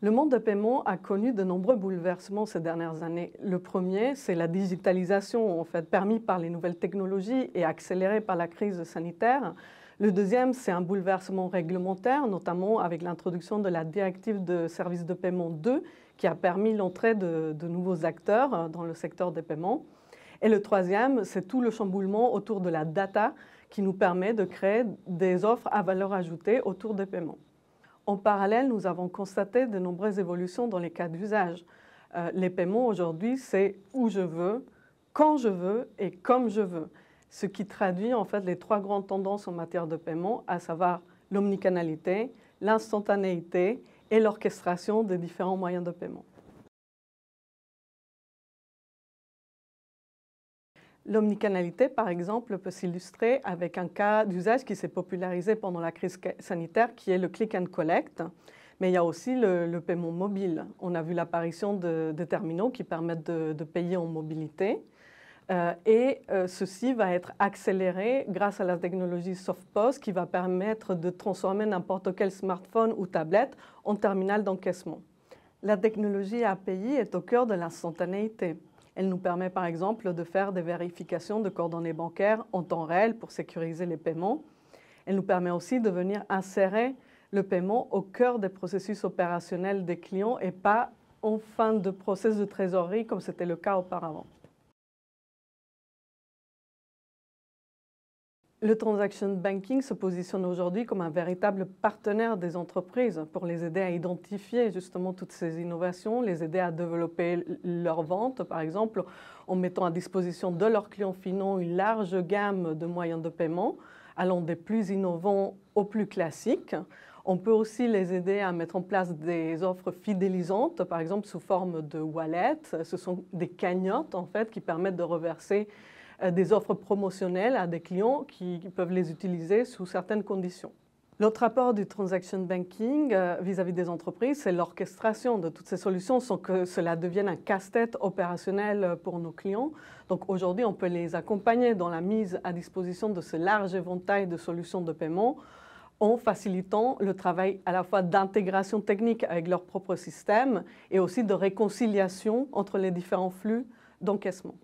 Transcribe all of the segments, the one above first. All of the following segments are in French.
Le monde de paiement a connu de nombreux bouleversements ces dernières années. Le premier, c'est la digitalisation, permis par les nouvelles technologies et accélérée par la crise sanitaire. Le deuxième, c'est un bouleversement réglementaire, notamment avec l'introduction de la directive de services de paiement 2, qui a permis l'entrée de nouveaux acteurs dans le secteur des paiements. Et le troisième, c'est tout le chamboulement autour de la data qui nous permet de créer des offres à valeur ajoutée autour des paiements. En parallèle, nous avons constaté de nombreuses évolutions dans les cas d'usage. Les paiements aujourd'hui, c'est où je veux, quand je veux et comme je veux. Ce qui traduit en fait les trois grandes tendances en matière de paiement, à savoir l'omnicanalité, l'instantanéité et l'orchestration des différents moyens de paiement. L'omnicanalité, par exemple, peut s'illustrer avec un cas d'usage qui s'est popularisé pendant la crise sanitaire, qui est le click and collect. Mais il y a aussi le paiement mobile. On a vu l'apparition de terminaux qui permettent de payer en mobilité. Ceci va être accéléré grâce à la technologie SoftPOS qui va permettre de transformer n'importe quel smartphone ou tablette en terminal d'encaissement. La technologie API est au cœur de l'instantanéité. Elle nous permet par exemple de faire des vérifications de coordonnées bancaires en temps réel pour sécuriser les paiements. Elle nous permet aussi de venir insérer le paiement au cœur des processus opérationnels des clients et pas en fin de process de trésorerie comme c'était le cas auparavant. Le transaction banking se positionne aujourd'hui comme un véritable partenaire des entreprises pour les aider à identifier justement toutes ces innovations, les aider à développer leurs ventes, par exemple, en mettant à disposition de leurs clients finaux une large gamme de moyens de paiement, allant des plus innovants aux plus classiques. On peut aussi les aider à mettre en place des offres fidélisantes, par exemple sous forme de wallet. Ce sont des cagnottes en fait qui permettent de reverser des offres promotionnelles à des clients qui peuvent les utiliser sous certaines conditions. L'autre apport du transaction banking vis-à-vis des entreprises, c'est l'orchestration de toutes ces solutions sans que cela devienne un casse-tête opérationnel pour nos clients. Donc aujourd'hui, on peut les accompagner dans la mise à disposition de ce large éventail de solutions de paiement en facilitant le travail à la fois d'intégration technique avec leur propre système et aussi de réconciliation entre les différents flux d'encaissement.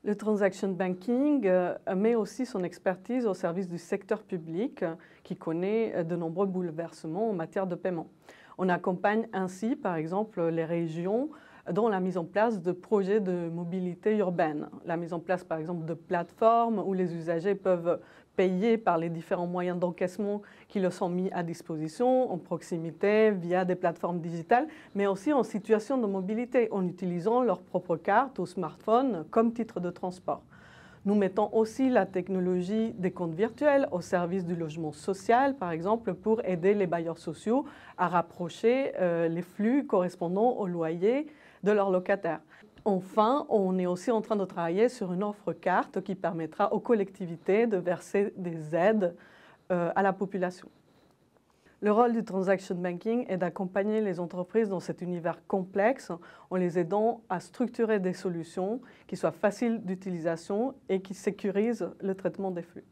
Le transaction banking met aussi son expertise au service du secteur public qui connaît de nombreux bouleversements en matière de paiement. On accompagne ainsi, par exemple, les régions dans la mise en place de projets de mobilité urbaine. La mise en place, par exemple, de plateformes où les usagers peuvent payer par les différents moyens d'encaissement qui leur sont mis à disposition, en proximité, via des plateformes digitales, mais aussi en situation de mobilité, en utilisant leur propre carte ou smartphone comme titre de transport. Nous mettons aussi la technologie des comptes virtuels au service du logement social, par exemple, pour aider les bailleurs sociaux à rapprocher les flux correspondant au loyer de leurs locataires. Enfin, on est aussi en train de travailler sur une offre carte qui permettra aux collectivités de verser des aides à la population. Le rôle du transaction banking est d'accompagner les entreprises dans cet univers complexe en les aidant à structurer des solutions qui soient faciles d'utilisation et qui sécurisent le traitement des flux.